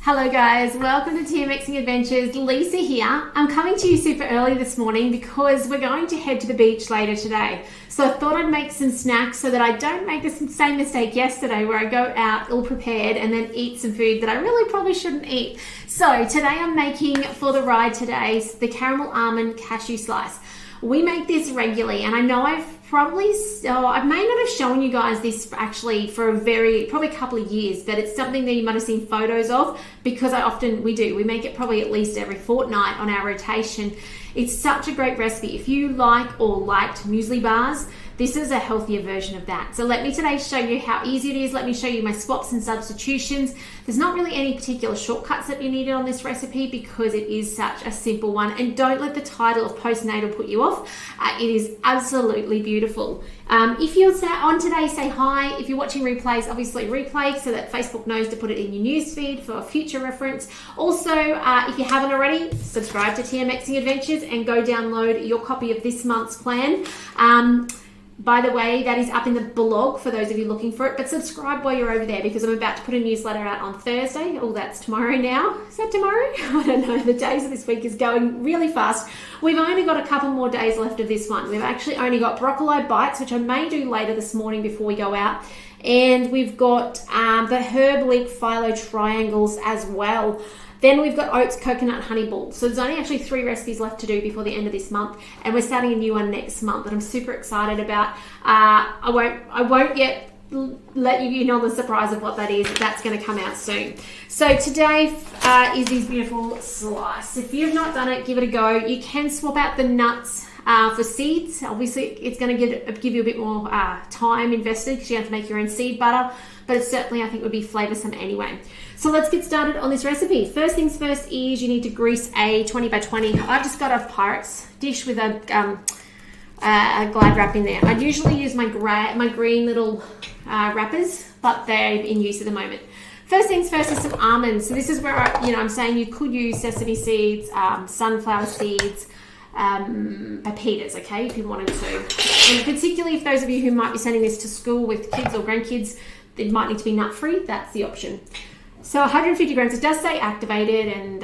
Hello guys, welcome to Thermomixing Adventures. Lisa here. I'm coming to you super early this morning because we're going to head to the beach later today. So I thought I'd make some snacks so that I don't make the same mistake yesterday where I go out ill prepared and then eat some food that I really probably shouldn't eat. So today I'm making for the ride today the caramel almond cashew slice. We make this regularly, and I know I may not have shown you guys this actually for probably a couple of years, but it's something that you might have seen photos of because we make it probably at least every fortnight on our rotation. It's such a great recipe. If you like or liked muesli bars, this is a healthier version of that. So let me today show you how easy it is. Let me show you my swaps and substitutions. There's not really any particular shortcuts that you needed on this recipe because it is such a simple one. And don't let the title of postnatal put you off. It is absolutely beautiful. If you're on today, say hi. If you're watching replays, obviously replay so that Facebook knows to put it in your newsfeed for future reference. Also, if you haven't already, subscribe to Thermomixing Adventures and go download your copy of this month's plan. By the way, that is up in the blog for those of you looking for it, but subscribe while you're over there because I'm about to put a newsletter out on Thursday. Oh, that's tomorrow now. Is that tomorrow? I don't know. The days of this week is going really fast. We've only got a couple more days left of this one. We've actually only got broccoli bites, which I may do later this morning before we go out. And we've got the herb leek phyllo triangles as well. Then we've got oats, coconut, honey balls. So there's only actually 3 recipes left to do before the end of this month, and we're starting a new one next month that I'm super excited about. I won't yet let you in on the surprise of what that is. That's going to come out soon. So today is this beautiful slice. If you've not done it, give it a go. You can swap out the nuts for seeds. Obviously, it's going to give you a bit more time invested because you have to make your own seed butter, but it certainly, I think, would be flavoursome anyway. So let's get started on this recipe. First things first is you need to grease a 20 by 20. I've just got a Pyrex dish with a Glad wrap in there. I usually use my green little wrappers, but they're in use at the moment. First things first is some almonds. So this is where I'm saying you could use sesame seeds, sunflower seeds, pepitas, okay, if you wanted to. And particularly if those of you who might be sending this to school with kids or grandkids, it might need to be nut-free. That's the option. So 150 grams, it does say activated and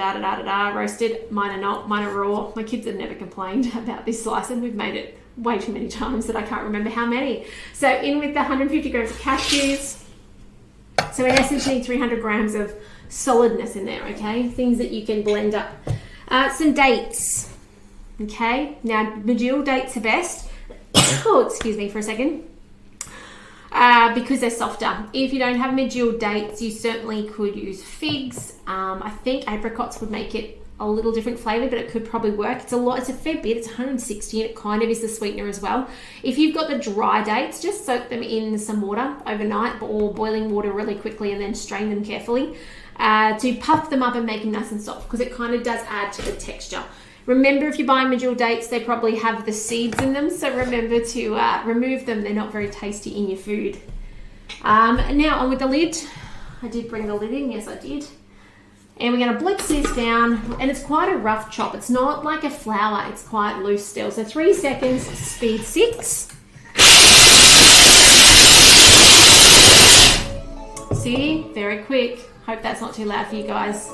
roasted. Mine are not, mine are raw. My kids have never complained about this slice and we've made it way too many times that I can't remember how many. So in with the 150 grams of cashews. So in essence you need 300 grams of solidness in there, okay? Things that you can blend up. Some dates, okay? Now Medjool dates are best. Oh, excuse me for a second. Because they're softer. If you don't have Medjool dates, you certainly could use figs. I think apricots would make it a little different flavour, but it could probably work. It's a fair bit. It's 160 and it kind of is the sweetener as well. If you've got the dry dates, just soak them in some water overnight or boiling water really quickly and then strain them carefully to puff them up and make them nice and soft because it kind of does add to the texture. Remember, if you're buying Medjool dates, they probably have the seeds in them, so remember to remove them. They're not very tasty in your food. Now, on with the lid. I did bring the lid in, yes I did. And we're going to blitz this down, and it's quite a rough chop. It's not like a flour, it's quite loose still. So 3 seconds, speed 6. See, very quick. Hope that's not too loud for you guys.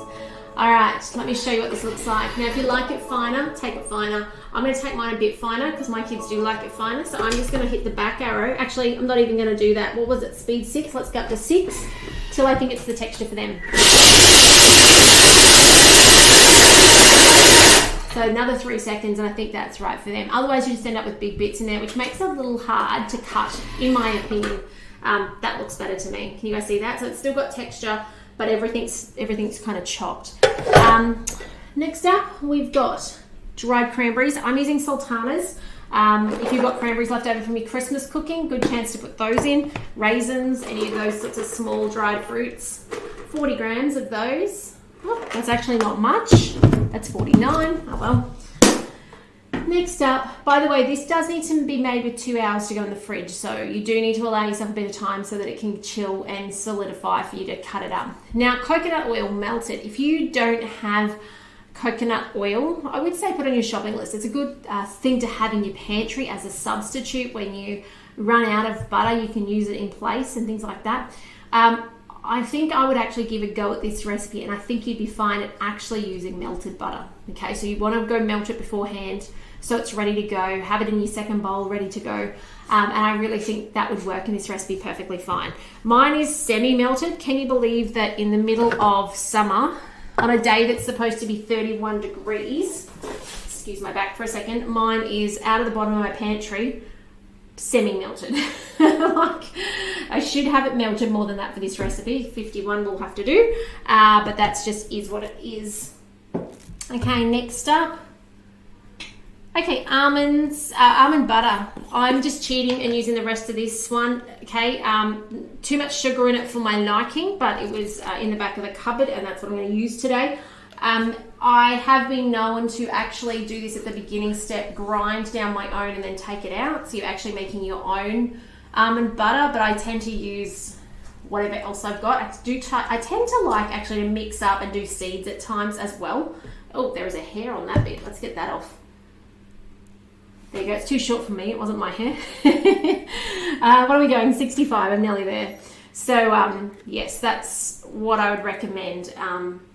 All right, let me show you what this looks like. Now, if you like it finer, take it finer. I'm going to take mine a bit finer because my kids do like it finer. So I'm just going to hit the back arrow. Actually, I'm not even going to do that. What was it? Speed 6. Let's go up to 6 till I think it's the texture for them. So another 3 seconds, and I think that's right for them. Otherwise, you just end up with big bits in there, which makes it a little hard to cut, in my opinion. That looks better to me. Can you guys see that? So it's still got texture, but everything's kind of chopped. Next up, we've got dried cranberries. I'm using sultanas. If you've got cranberries left over from your Christmas cooking, good chance to put those in. Raisins, any of those sorts of small dried fruits. 40 grams of those. Oh, that's actually not much. That's 49. Oh well. Next up, by the way, this does need to be made with 2 hours to go in the fridge, so you do need to allow yourself a bit of time so that it can chill and solidify for you to cut it up. Now, coconut oil melted. If you don't have coconut oil, I would say put on your shopping list. It's a good thing to have in your pantry as a substitute when you run out of butter. You can use it in place and things like that. I think I would actually give a go at this recipe, and I think you'd be fine at actually using melted butter. Okay, so you want to go melt it beforehand so it's ready to go. Have it in your second bowl ready to go. And I really think that would work in this recipe perfectly fine. Mine is semi-melted. Can you believe that in the middle of summer, on a day that's supposed to be 31 degrees, excuse my back for a second, mine is out of the bottom of my pantry, semi-melted. Like, I should have it melted more than that for this recipe. 51 will have to do, but that's just is what it is. Okay, next up. Okay, almonds, almond butter. I'm just cheating and using the rest of this one. Okay, too much sugar in it for my liking, but it was in the back of the cupboard, and that's what I'm going to use today. I have been known to actually do this at the beginning step, grind down my own and then take it out. So you're actually making your own almond butter, but I tend to use whatever else I've got. I tend to like actually to mix up and do seeds at times as well. Oh, there is a hair on that bit. Let's get that off. There you go. It's too short for me. It wasn't my hair. What are we going? 65. I'm nearly there. So yes, that's what I would recommend.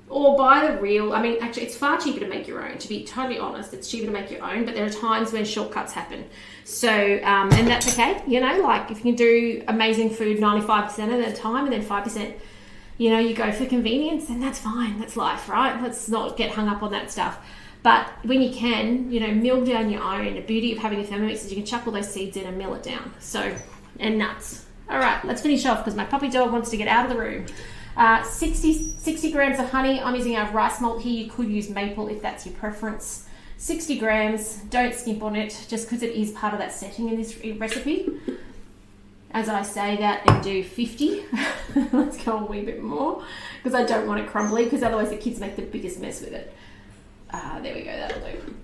Or buy the real. I mean, actually, it's far cheaper to make your own. To be totally honest, it's cheaper to make your own. But there are times when shortcuts happen. So and that's okay. You know, like if you can do amazing food 95% of the time, and then 5%, you know, you go for convenience, then that's fine. That's life, right? Let's not get hung up on that stuff. But when you can, you know, mill down your own. The beauty of having a Thermomix is you can chuck all those seeds in and mill it down. So, and nuts. All right, let's finish off because my puppy dog wants to get out of the room. 60 grams of honey. I'm using our rice malt here. You could use maple if that's your preference. 60 grams. Don't skimp on it just because it is part of that setting in this recipe. As I say that, and do 50. Let's go a wee bit more because I don't want it crumbly, because otherwise the kids make the biggest mess with it. There we go, that'll do.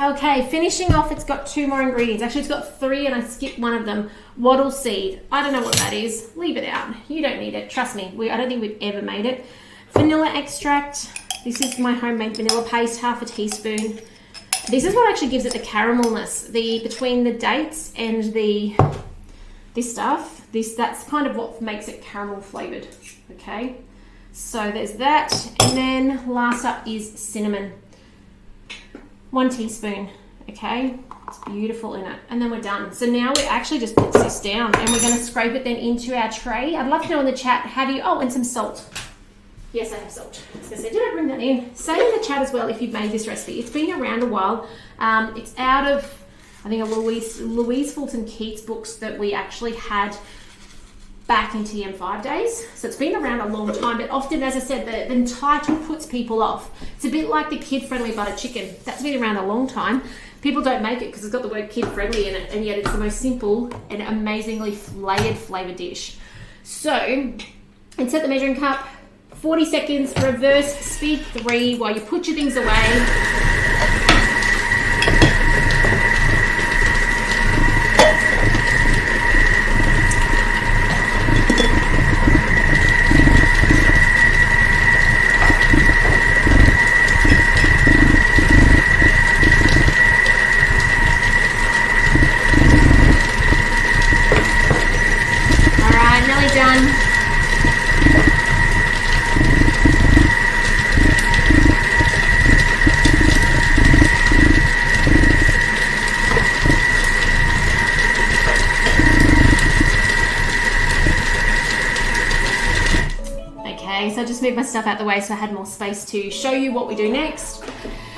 Okay, finishing off, it's got 2 more ingredients. Actually, it's got 3 and I skipped one of them. Wattle seed. I don't know what that is. Leave it out. You don't need it. Trust me. I don't think we've ever made it. Vanilla extract. This is my homemade vanilla paste, half a teaspoon. This is what actually gives it the caramelness. Between the dates and this stuff, that's kind of what makes it caramel flavored. Okay, so there's that. And then last up is cinnamon. 1 teaspoon, okay? It's beautiful in it. And then we're done. So now we actually just put this down and we're going to scrape it then into our tray. I'd love to know in the chat, and some salt. Yes, I have salt. I was going to say, did I bring that in? Say in the chat as well if you've made this recipe. It's been around a while. It's out of, I think, a Louise Fulton Keats books that we actually had back in TM5 days. So it's been around a long time, but often, as I said, the title puts people off. It's a bit like the kid-friendly butter chicken. That's been around a long time. People don't make it because it's got the word kid-friendly in it, and yet it's the most simple and amazingly flavoured dish. So, insert the measuring cup, 40 seconds, reverse, speed 3 while you put your things away. So I just moved my stuff out the way so I had more space to show you what we do next.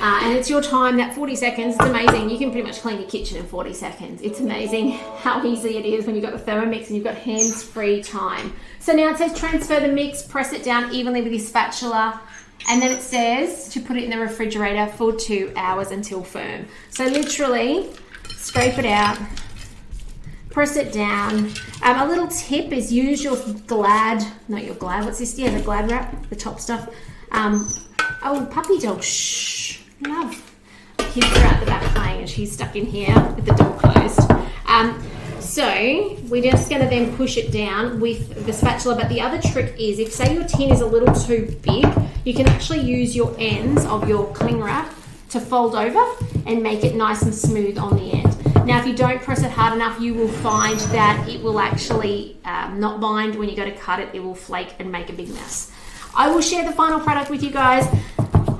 And it's your time, that 40 seconds. It's amazing. You can pretty much clean your kitchen in 40 seconds. It's amazing how easy it is when you've got the Thermomix and you've got hands-free time. So now it says transfer the mix, press it down evenly with your spatula, and then it says to put it in the refrigerator for 2 hours until firm. So literally scrape it out, press it down. A little tip is use your Glad, not your Glad, what's this? Yeah, the Glad wrap, the top stuff. Oh, puppy dog, shh, love. Kids are at the back playing and she's stuck in here with the door closed. So we're just gonna then push it down with the spatula, but the other trick is if say your tin is a little too big, you can actually use your ends of your cling wrap to fold over and make it nice and smooth on the end. Now, if you don't press it hard enough, you will find that it will actually not bind. When you go to cut it, it will flake and make a big mess. I will share the final product with you guys.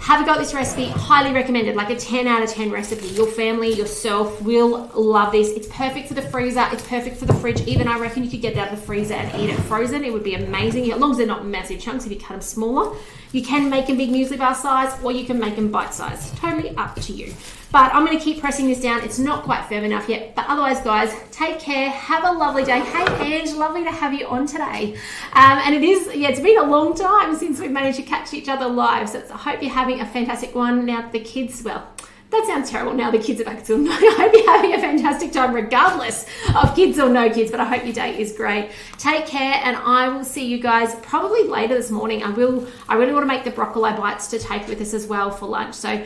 Have a go at this recipe, highly recommended, like a 10 out of 10 recipe. Your family, yourself will love this. It's perfect for the freezer, it's perfect for the fridge. Even I reckon you could get it out of the freezer and eat it frozen. It would be amazing, as long as they're not massive chunks. If you cut them smaller, you can make them big muesli bar size, or you can make them bite size. Totally up to you. But I'm gonna keep pressing this down. It's not quite firm enough yet. But otherwise, guys, take care. Have a lovely day. Hey, Ange, lovely to have you on today. And it's been a long time since we've managed to catch each other live. So I hope you're having a fantastic one. Now the kids, well, that sounds terrible. Now the kids are back at school. I hope you're having a fantastic time regardless of kids or no kids, but I hope your day is great. Take care, and I will see you guys probably later this morning. I really want to make the broccoli bites to take with us as well for lunch. So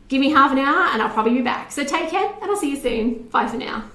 give me half an hour and I'll probably be back. So take care, and I'll see you soon. Bye for now.